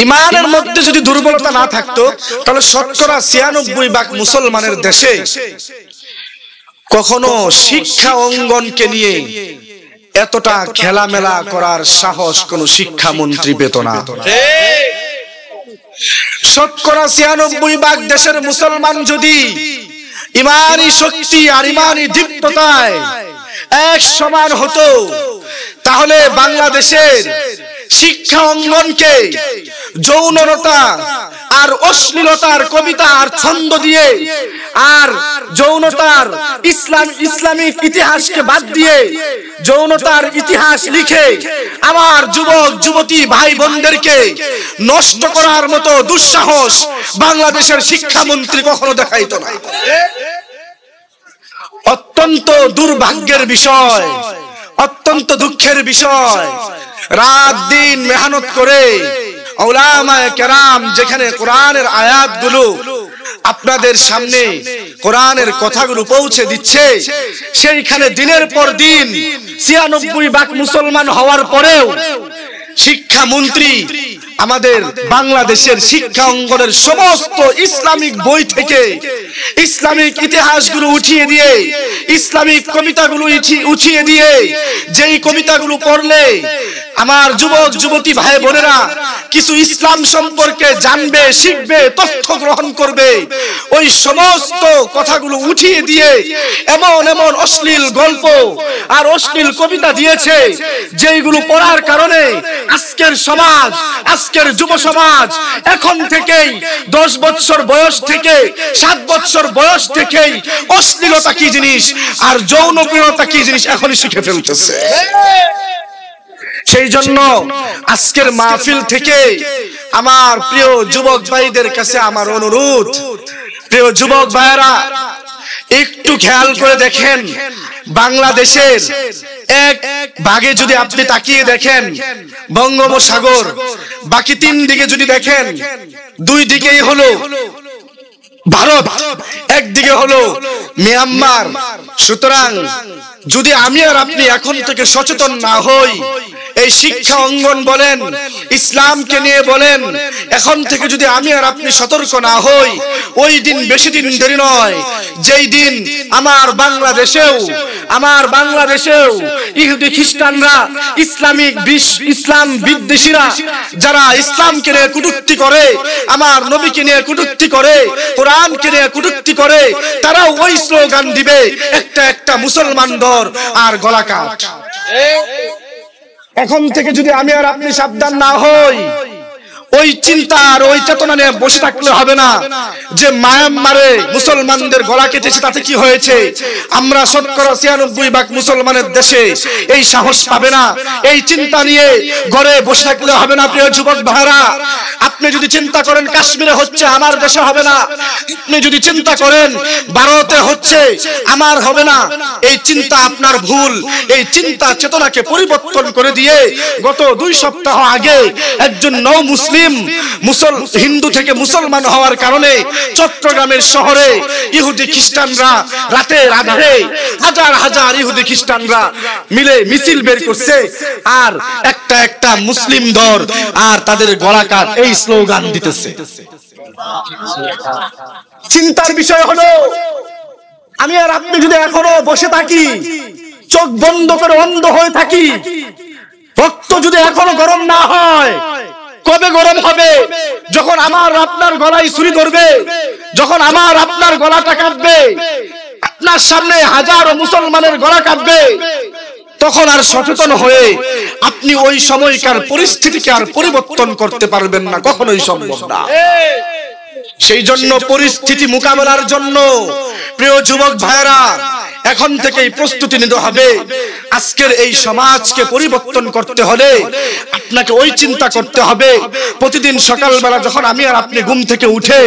ইমানের মধ্যে যদি দুর্বলতা না থাকতো তাহলে শতকরা ৯৬% মুসলমানের দেশে কখনো শিক্ষা অঙ্গনকে নিয়ে এতটা খেলামেলা করার সাহস কোন শিক্ষামন্ত্রী পেত না। শতকরা ৯৬% দেশের মুসলমান যদি ইমানি শক্তি আর ইমানি দীপ্ততায় এক সমান হতো তাহলে বাংলাদেশের শিক্ষা অঙ্গনকে যৌনতা আর অশ্লীলতার কবিতা আর ছন্দ দিয়ে আর যৌনতার ইসলামিক ইতিহাসকে বাদ দিয়ে যৌনতার ইতিহাস লিখে আমার যুবক যুবতী ভাই বোনদেরকে নষ্ট করার মতো দুঃসাহস বাংলাদেশের শিক্ষামন্ত্রী কখনো দেখাইতো না। অত্যন্ত দুর্ভাগ্যের বিষয়, অত্যন্ত দুঃখের বিষয়, রাত দিন মেহনত করে উলামায়ে কেরাম যেখানে কোরআনের আয়াতগুলো আপনাদের সামনে কোরআনের কথাগুলো পৌঁছে দিচ্ছে, সেইখানে দিনের পর দিন ৯৬% মুসলমান হওয়ার পরেও শিক্ষামন্ত্রী আমাদের বাংলাদেশের শিক্ষা অঙ্গনের সমস্ত ইসলামিক বই থেকে ইসলামিক ইতিহাসগুলো উঠিয়ে দিয়ে ইসলামিক কবিতাগুলো উঠিয়ে দিয়ে যেই কবিতাগুলো পড়লে আমার যুবক যুবতী ভাই বোনেরা কিছু ইসলাম সম্পর্কে জানবে, শিখবে, তথ্য গ্রহণ করবে, ওই সমস্ত কথাগুলো উঠিয়ে দিয়ে এমন এমন অশ্লীল গল্প আর অশ্লীল কবিতা দিয়েছে যেইগুলো পড়ার কারণে আজকের সমাজ, আজকের যুব সমাজ এখন থেকেই 10 বছর বয়স থেকে 7 বছর বয়স থেকেই অশ্লীলতা কি জিনিস আর যৌনপ্রিয়তা কি জিনিস এখনই শিখে ফেলতেছে। সেই জন্য আজকের মাহফিল থেকে আমার প্রিয় যুবক ভাইদের কাছে আমার অনুরোধ, প্রিয় যুবক ভাইরা একটু খেয়াল করে দেখেন, বাংলাদেশের এক ভাগে যদি আপনি তাকিয়ে দেখেন বঙ্গোপসাগর, বাকি 3 দিকে যদি দেখেন 2 দিকেই হলো ভারত, একদিকে হলো মিয়ানমার। সুতরাং যদি আমি আর আপনি এখন থেকে সচেতন না হই, এই শিক্ষা অঙ্গন বলেন, ইসলামকে নিয়ে বলেন, এখন থেকে যদি আমি আর আপনি সতর্ক না হই, ওই দিন বেশি দিন দেরি নয় যেই দিন আমার বাংলাদেশেও ইহুদি খ্রিস্টানরা ইসলাম বিদ্বেষীরা যারা ইসলামকে নিয়ে কটূক্তি করে, আমার নবীকে নিয়ে কটূক্তি করে, কোরআনকে নিয়ে কটূক্তি করে, তারাও ওই স্লোগান দিবে, একটা একটা মুসলমান ধর আর গলা কাট। এখন থেকে যদি আমি আর আপনি সাবধান না হই, ওই চিন্তা আর ওই চেতনা নিয়ে বসে থাকলে হবে না যে মায়ানমারে মুসলমানদের গলা কেটেছে তাতে কি হয়েছে, আমরা শতকরা ৯৬% মুসলমানের দেশে এই সাহস পাবে না। এই চিন্তা নিয়ে ঘরে বসে থাকলে হবে না। প্রিয় যুবক ভাইরা, আপনি যদি চিন্তা করেন কাশ্মীরে হচ্ছে আমার দেশে হবে না, আপনি যদি চিন্তা করেন ভারতে হচ্ছে আমার হবে না, এই চিন্তা আপনার ভুল। এই চিন্তা চেতনাকে পরিবর্তন করে দিয়ে গত 2 সপ্তাহ আগে একজন নও মুসলিম হিন্দু থেকে মুসলমান হওয়ার কারণে চট্টগ্রামের শহরে ইহুদি খ্রিস্টানরা রাতের আধারে হাজার হাজার ইহুদি খ্রিস্টানরা মিলে মিছিল বের করছে আর একটা একটা মুসলিম ধর আর তাদের গলা কাট এই স্লোগান দিতেছে। চিন্তার বিষয় হলো আমি আর আপনি যদি এখনো বসে থাকি, চোখ বন্ধ করে অন্ধ হয়ে থাকি, রক্ত যদি এখনো গরম না হয়, কবে গরম হবে? যখন আমার আপনার গলায় ছুরি ধরবে, যখন আমার আপনার গলাটা কাটবে, আপনার সামনে হাজারো মুসলমানের গলা কাটবে, তখন আর সচেতন হয়ে আপনি ওই সময়কার পরিস্থিতিকে আর পরিবর্তন করতে পারবেন না, কখনোই সম্ভব না। সেই জন্য পরিস্থিতি মোকাবেলার জন্য প্রিয় যুবক ভাইরা এখন থেকেই প্রস্তুতি নিতে হবে। আজকের এই সমাজকে পরিবর্তন করতে হলে আপনাকে ওই চিন্তা করতে হবে, প্রতিদিন সকালবেলা যখন আমি আর আপনি ঘুম থেকে উঠে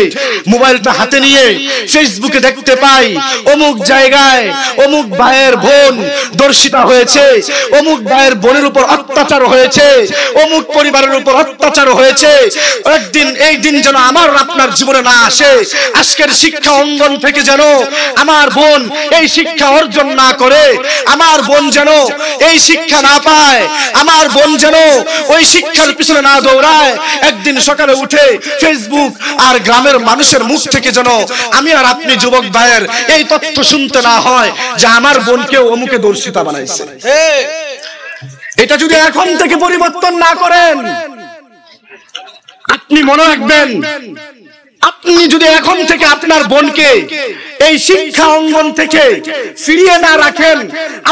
মোবাইলটা হাতে নিয়ে ফেসবুকে দেখতে পাই অমুক জায়গায় অমুক ভাইয়ের বোন ধর্ষিতা হয়েছে, অমুক ভাইয়ের বোনের উপর অত্যাচার হয়েছে, অমুক পরিবারের উপর অত্যাচার হয়েছে, একদিন এই দিন যেন আমার আপনার জীবনে না আসে। আজকের শিক্ষা অঙ্গন থেকে যেন আমার বোন এই শিক্ষা শিক্ষা অর্জন না করে আমার বোন যেন এই শিক্ষা না পায়, আমার বোন যেন ওই শিক্ষার পিছনে না দৌড়ায়। একদিন সকালে উঠে ফেসবুক আর গ্রামের মানুষের মুখ থেকে যেন আমি আর আপনি যুবক ভাইয়ের এই তথ্য শুনতে না হয় যে আমার বোনকে অমুকে দর্শিতা বানাইছে। এটা যদি এখন থেকে পরিবর্তন না করেন, আপনি মনে রাখবেন, আপনি যদি এখন থেকে আপনার বোনকে এই শিক্ষা অঙ্গন থেকে ফিরিয়ে না রাখেন,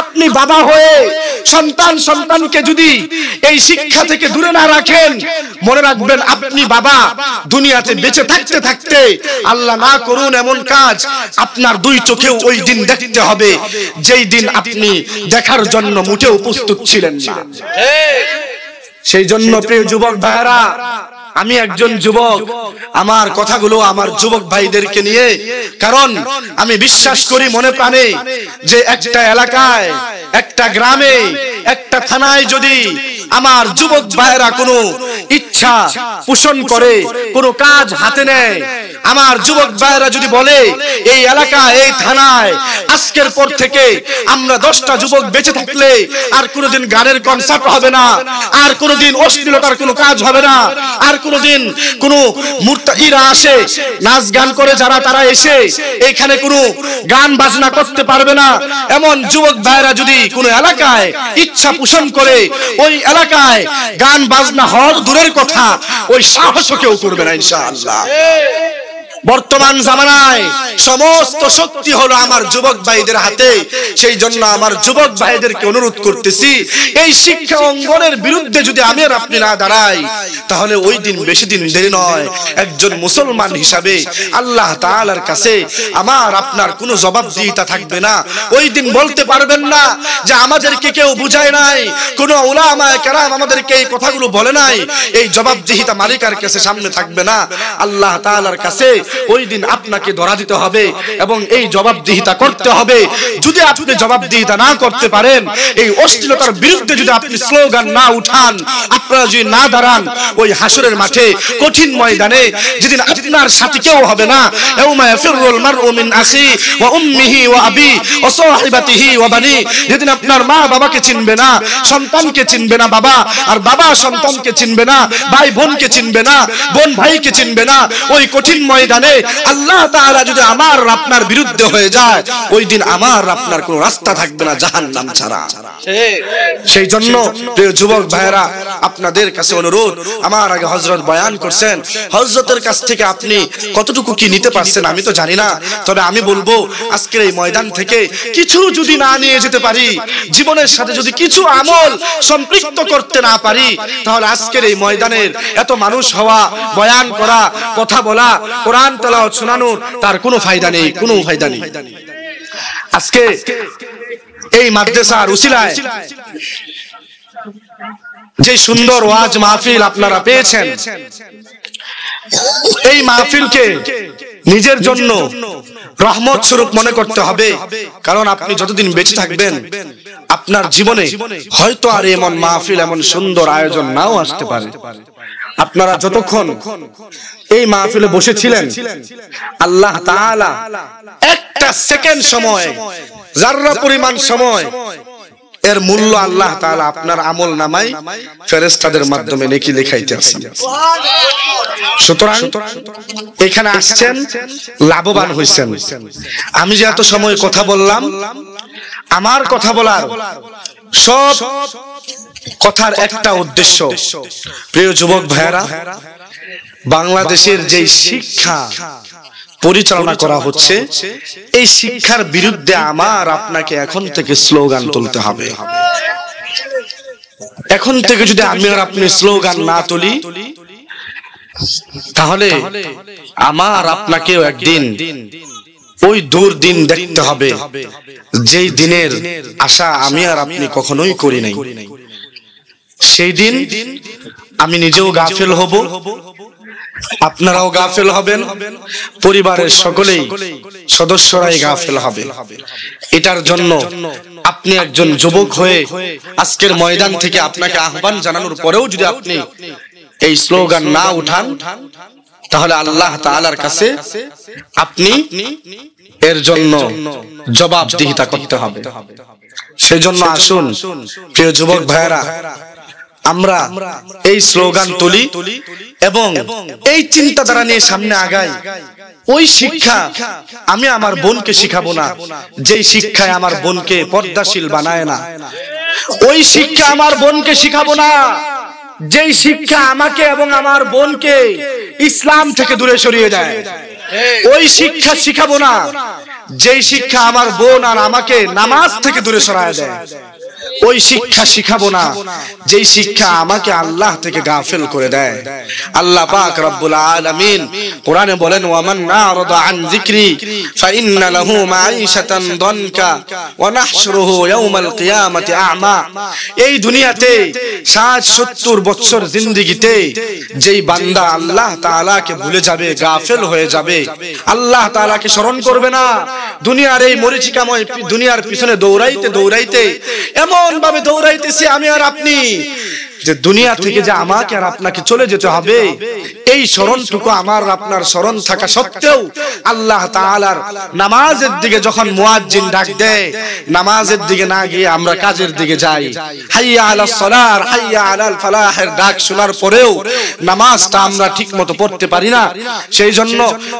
আপনি বাবা হয়ে সন্তানকে যদি এই শিক্ষা থেকে দূরে না রাখেন, মনে রাখবেন আপনি বাবা দুনিয়াতে বেঁচে থাকতে থাকতে আল্লাহ না করুন এমন কাজ আপনার দুই চোখেও ওই দিন দেখতে হবে যেই দিন আপনি দেখার জন্য মোটেও প্রস্তুত ছিলেন না। সেই জন্য প্রিয় যুবক ভাইরা, আমি একজন যুবক, আমার কথাগুলো আমার যুবক ভাইদেরকে নিয়ে, কারণ আমি বিশ্বাস করি মনে প্রাণে যে একটা এলাকায়, একটা গ্রামে, একটা থানায় যদি আমার যুবক ভাইরা কোনো ইচ্ছা পোষণ করে, কোনো কাজ হাতে নেয়, আমার যুবক ভাইরা যদি বলে এই এলাকায়, এই থানায় আজকের পর থেকে আমরা 10টা যুবক বেঁচে থাকলে আর কোনোদিন গানের কনসার্ট হবে না, আর কোনোদিন অশ্লীলতার কোনো কাজ হবে না, আর কোনোদিন কোনো মুরতাকিরা আসে নাচ গান করে যারা তারা এসে এখানে কোনো গান বাজনা করতে পারবে না, এমন যুবক ভাইরা যদি কোনো এলাকায় ইচ্ছা পোষণ করে, ওই এলাকায় গান বাজনা হওয়ার দূরের কথা ওই সাহসও কেউ করবে না ইনশাআল্লাহ। বর্তমান জামানায় সমস্ত শক্তি হলো আমার যুবক ভাইদের হাতে। সেই জন্য আমার যুবক ভাইদেরকে অনুরোধ করতেছি, এই শিক্ষা অঙ্গনের বিরুদ্ধে যদি আমি আর আপনি না দাঁড়াই, তাহলে ওই দিন বেশি দিন দেরি নয়, একজন মুসলমান হিসাবে আল্লাহ তাআলার কাছে আমার আপনার কোনো জবাবদিহিতা থাকবে না। ওই দিন বলতে পারবেন না যে আমাদেরকে কেউ বুঝায় নাই, কোনো উলামায়ে কেরাম আমাদেরকে এই কথাগুলো বলে নাই। এই জবাবদিহিতা মালিকের কাছে সামনে থাকবে না, আল্লাহ তাআলার কাছে ওই দিন আপনাকে ধরা দিতে হবে এবং এই জবাবদিহিতা করতে হবে। যদি আপনি জবাবদিহিতা না করতে পারেন, এই অশ্লীলতার বিরুদ্ধে যদি আপনি স্লোগান না উঠান, আপনারা যদি না দাঁড়ান ওই হাসরের মাঠে, কঠিন ময়দানে, যেদিন আপনার সাথী কেউ হবে না, ইয়াউমা ইয়াফিরুল মারউ মিন আখি ওয়া উম্মিহি ওয়া আবি ওয়া সাহিবাতিহি ওয়া বানি, যেদিন আপনার মা বাবাকে চিনবে না, সন্তানকে চিনবে না বাবা, আর বাবা সন্তানকে চিনবে না, ভাই বোনকে চিনবে না, বোন ভাইকে চিনবে না, ওই কঠিন ময়দানে আল্লাহ তাআলা যদি আমার আপনার বিরুদ্ধে হয়ে যায়, ওই দিন আমার আপনার কোনো রাস্তা থাকবে না জাহান্নাম ছাড়া। সেই জন্য প্রিয় যুবক ভাইরা, আপনাদের কাছে অনুরোধ, আমার আগে হযরত বয়ান করছেন, হযরতের কাছ থেকে আপনি কতটুকু কি নিতে পারছেন আমি তো জানি না, তবে আমি বলবো আজকের এই ময়দান থেকে কিছু যদি না নিয়ে যেতে পারি, জীবনের সাথে যদি কিছু আমল সম্পৃক্ত করতে না পারি, তাহলে আজকের এই ময়দানের এত মানুষ হওয়া, বয়ান করা, কথা বলা, কোরআন তেলাওয়াত শোনানোর তার কোনো ফায়দা নেই, কোনো ফায়দা নেই। আজকে এই মাদ্রাসার উসিলায় যে সুন্দর ওয়াজ মাহফিল আপনারা পেয়েছেন, এই মাহফিলকে নিজের জন্য রহমত স্বরূপ মনে করতে হবে, কারণ আপনি যতদিন বেঁচে থাকবেন আপনার জীবনে হয়তো আর এমন মাহফিল, এমন সুন্দর আয়োজন নাও আসতে পারে। আপনারা যতক্ষণ এই মাহফিলে বসেছিলেন, আল্লাহ তাআলা একটা সেকেন্ড সময়, যাররা পরিমাণ সময়, এর মূল্য আল্লাহ তাআলা আপনার আমল নামায় ফেরেশতাদের মাধ্যমে নেকি লেখাইতে আছেন। সুতরাং এখানে আসছেন, লাভবান হইছেন। আমি যে এত সময় কথা বললাম, আমার কথা বলার সব কথার একটা উদ্দেশ্য, প্রিয় যুবক ভাইরা, বাংলাদেশের যে শিক্ষা পরিচালনা করা হচ্ছে, এই শিক্ষার বিরুদ্ধে আমার আপনাকে এখন থেকে স্লোগান তুলতে হবে। এখন থেকে যদি আমি আর আপনি স্লোগান না তুলি, তাহলে আমার আপনাকেও একদিন ওই দূর দিন দেখতে হবে, যেই দিনের আশা আমি আর আপনি কখনোই করি নাই। সেই দিন আমি নিজেও গাফেল হব, আপনারাও গাফেল হবেন, পরিবারের সকলেই সদস্যরাই গাফেল হবে। এটার জন্য আপনি একজন যুবক হয়ে আজকের ময়দান থেকে আপনাকে আহ্বান জানানোর পরেও যদি আপনি এই স্লোগান না উঠান, তাহলে আল্লাহ তাআলার কাছে আপনি এর জন্য জবাবদিহিতা করতে হবে। সেজন্য আসুন প্রিয় যুবক ভাইরা, আমরা এই স্লোগান তুলি এবং এই চিন্তাধারা নিয়ে সামনে আগাই। ওই শিক্ষা আমি আমার বোনকে শিখাবো না যেই শিক্ষায় আমার বোনকে পর্দাশীল বানায় না। ওই শিক্ষা আমার বোনকে শিখাবো না যেই শিক্ষা আমাকে এবং আমার বোনকে ইসলাম থেকে দূরে সরিয়ে দেয়। ওই শিক্ষা শিখাবো না যেই শিক্ষা আমার বোন আর আমাকে নামাজ থেকে দূরে সরায় দেয়। ওই শিক্ষা শিখাবো না যেই শিক্ষা আমাকে আল্লাহ থেকে গাফিল করে দেয়। আল্লাহ পাক রব্বুল আলামিন কোরআনে বলেন, ওয়ামান নারাদা আন যিকরি ফাইন্না লাহু মাঈশাতান দনকা ওয়া নাহশুরুহু ইয়াওমাল কিয়ামাতি আ'মা। এই দুনিয়াতে 60-70 বছর জিন্দেগিতে যেই বান্দা আল্লাহ তাআলাকে ভুলে যাবে, গাফিল হয়ে যাবে, আল্লাহ তাআলাকে স্মরণ করবে না, দুনিয়ার এই মরিচিকাময় দুনিয়ার পিছনে দৌড়াইতে দৌড়াইতে এমন ভাবে দৌড়াইতেছি আমি আর আপনি যে দুনিয়া থেকে যে আমাকে আর আপনাকে চলে যেতে হবে, এই স্মরণটুকু আমার আপনার স্মরণ থাকা সত্ত্বেও আল্লাহ তাআলার নামাজের দিকে যখন মুয়াজ্জিন ডাক দেয়, নামাজের দিকে না গিয়ে আমরা কাজের দিকে যাই। হাইয়া আলাস সালাহ, হাইয়া আলাল ফালাহের ডাক শোনার পরেও নামাজটা আমরা ঠিকমতো পড়তে পারি না। সেই জন্য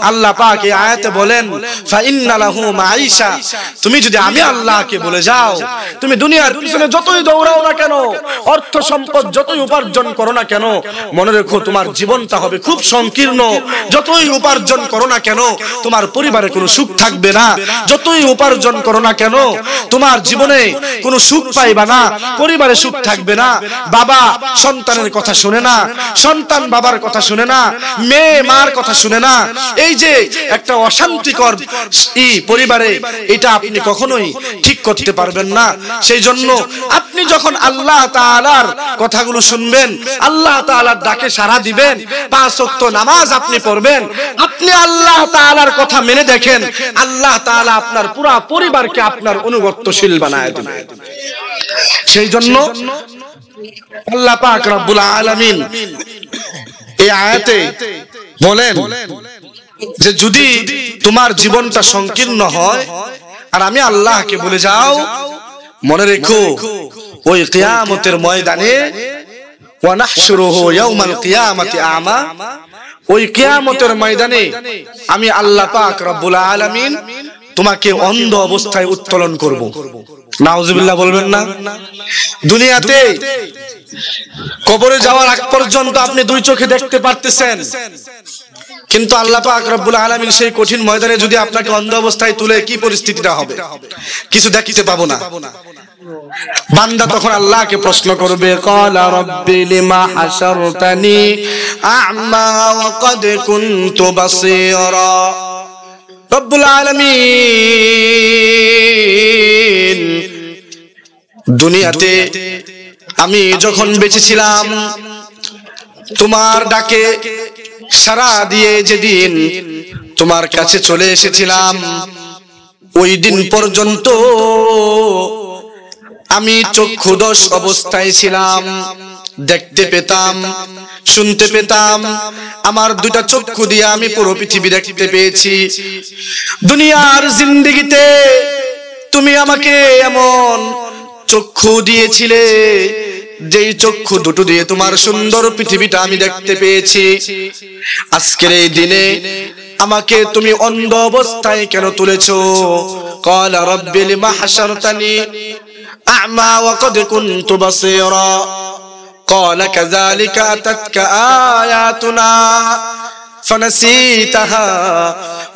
আল্লাহ পাক এই আয়াতে বলেন, ফাইন্না লাহু মাঈশা, তুমি যদি আমি আল্লাহকে বলে যাও, তুমি দুনিয়ার পিছনে যতই দৌড়াও না কেন, অর্থ সম্পদ যতই উপার্জন করো না কেন, মনে রেখো তোমার জীবনটা হবে খুব সংকীর্ণ। যতই উপার্জন করো না কেন তোমার পরিবারে কোনো সুখ থাকবে না। যতই উপার্জন করো না কেন তোমার জীবনে কোনো সুখ পাইবা না, পরিবারে সুখ থাকবে না। বাবা সন্তানের কথা শুনে না, সন্তান বাবার কথা শুনে না, মেয়ে মার কথা শুনে না। এই যে একটা অশান্তিকর পরিবারে, এটা আপনি কখনোই ঠিক করতে পারবেন না। সেই জন্য আপনি যখন আল্লাহ তাআলার কথাগুলো শুনবেন, আল্লাহ তাআলার ডাকে সাড়া দিবেন, 5 ওয়াক্ত নামাজ আপনি পড়বেন, আপনি আল্লাহ তাআলার কথা মেনে দেখেন, আল্লাহ তাআলা আপনার পুরো পরিবারকে আপনার অনুগত্যশীল বানায় দিবেন। সেই জন্য আল্লাহ পাক রব্বুল আলামিন এই আয়াতে বলেন যে যদি তোমার জীবনটা সংকীর্ণ হয় আর আমি আল্লাহকে বলে যাও, মনে রেখো ওই কিয়ামতের ময়দানে ওয়া নাহশুরুহু ইয়াওমাল কিয়ামাতি আ'মা, ওই কিয়ামতের ময়দানে আমি আল্লাহ পাক রব্বুল আলামিন তোমাকে অন্ধ অবস্থায় উত্তোলন করব। নাউজুবিল্লাহ বলবেন না? দুনিয়াতে কবরে যাওয়ার আগ পর্যন্ত আপনি 2 চোখে দেখতে পারতেছেন, কিন্তু আল্লাহ পাক রব্বুল আলামিন সেই কঠিন ময়দানে যদি আপনাকে অন্ধ অবস্থায় তুলে, কি পরিস্থিতিটা হবে? কিছু দেখতে পাবো না। বান্দা তখন আল্লাহকে প্রশ্ন করবে, ক্বালা রাব্বি লিমা হাশারতানি আ'মা ওয়া ক্বাদ কুনতু বাসীরা। রব্বুল আলামিন, দুনিয়াতে আমি যখন বেঁচে ছিলাম, তোমার ডাকে সাড়া দিয়ে যেদিন তোমার কাছে চলে এসেছিলাম, ওই দিন পর্যন্ত আমি চক্ষুদোষ অবস্থায় ছিলাম, দেখতে পেতাম, শুনতে পেতাম, আমার 2টা চক্ষু দিয়ে আমি পুরো পৃথিবী দেখতে পেয়েছি। দুনিয়ার জিন্দেগিতে তুমি আমাকে এমন চক্ষু দিয়েছিলে যেই চক্ষু দুটো দিয়ে তোমার সুন্দর পৃথিবীটা আমি দেখতে পেয়েছি। আজকের এই দিনে আমাকে তুমি অন্ধ অবস্থায় কেন তুলেছো? ক্বালা রাব্বি লিমা হাশারতানি আ'মা ওয়া ক্বাদ কুনতু বাসীরা। ক্বালা কাযালিকা আতাতকা আয়াতুনা ফানাসিতাহা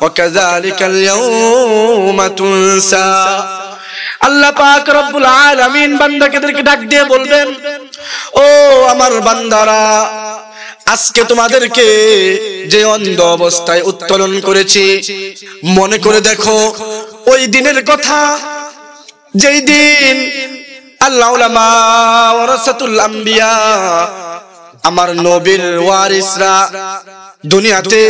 ওয়া কাযালিকাল ইয়াওমা তুনসা। আল্লাহ পাক রব্বুল আলামিন বান্দাদেরকে ডাক দিয়ে বলবেন, ও আমার বান্দারা, আজকে তোমাদেরকে যে অন্ধ অবস্থায় উত্তোলন করেছি, মনে করে দেখো ওই দিনের কথা, যেই দিন আল্লাহ উলামা ওয়ারাসাতুল আম্বিয়া, আমার নবীর ওয়ারিসরা দুনিয়াতে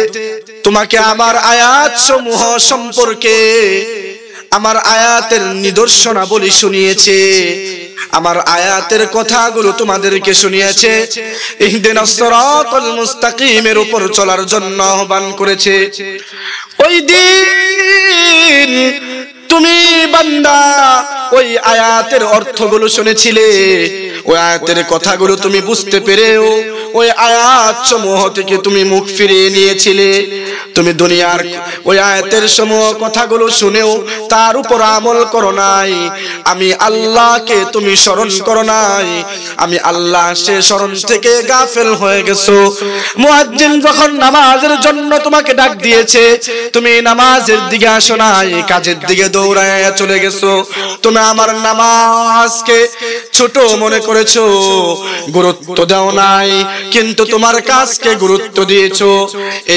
তোমাকে আমার আয়াত সমূহ সম্পর্কে, আমার আয়াতের নিদর্শনাবলী শুনিয়েছে। আমার আয়াতের কথাগুলো তোমাদেরকে শুনিয়েছে, ইহদিনাস সিরাতাল মুস্তাকিমের উপর চলার জন্য আহ্বান করেছে। ওই দিন তুমি বান্দা ওই আয়াতের অর্থগুলো শুনেছিলে, ওই আয়াতের কথাগুলো তুমি বুঝতে পেরেও ওই আয়াত সমূহ থেকে তুমি মুখ ফিরিয়ে নিয়েছিলে। তুমি দুনিয়ার ওই আয়াতের সমূহ কথাগুলো শুনেও তার উপর আমল করো নাই। আমি আল্লাহকে তুমি স্মরণ করো নাই। আমি আল্লাহ সে স্মরণ থেকে গাফেল হয়ে গেছো। মুয়াজ্জিন যখন নামাজের জন্য তোমাকে ডাক দিয়েছে, তুমি নামাজের দিকে আসো নাই, কাজের দিকে দৌড়ায় চলে গেছো। তুমি আমার নামাজকে ছোট মনে করেছো, গুরুত্ব দাও নাই, কিন্তু তোমার কাজকে গুরুত্ব দিয়েছো।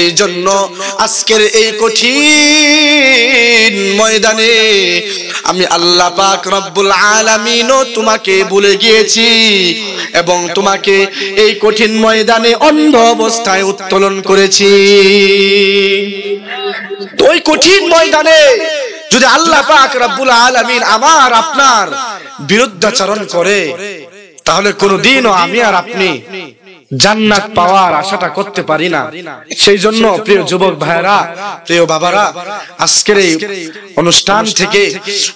এই জন্য আজকের এই কঠিন ময়দানে আমি আল্লাহ পাক রব্বুল আলামিনও তোমাকে ভুলে গিয়েছি এবং তোমাকে এই কঠিন ময়দানে অন্ধ অবস্থায় উত্তোলন করেছি। ওই কঠিন ময়দানে যদি আল্লাহ পাক রব্বুল আলামিন আমার আপনার বিরুদ্ধাচরণ করে, তাহলে কোনদিনও আমি আর আপনি জান্নাত পাওয়ার আশাটা করতে পারি না। সেই জন্য প্রিয় যুবক ভাইরা, প্রিয় বাবারা, আজকের এই অনুষ্ঠান থেকে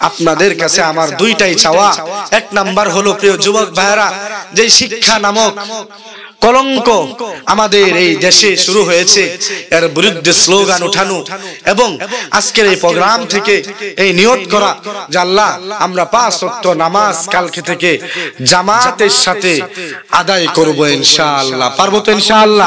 আপনাদের কাছে আমার দুইটাই চাওয়া। এক নাম্বার হলো প্রিয় যুবক ভাইরা, যে শিক্ষা নামক কলঙ্ক আমাদের এই দেশে শুরু হয়েছে, এর বিরুদ্ধে স্লোগান উঠানো এবং আজকের এই প্রোগ্রাম থেকে এই নিয়ত করা যে আল্লাহ আমরা 5 ওয়াক্ত নামাজ কালকে থেকে জামাতের সাথে আদায় করব ইনশাআল্লাহ। পারবো তো ইনশাআল্লাহ?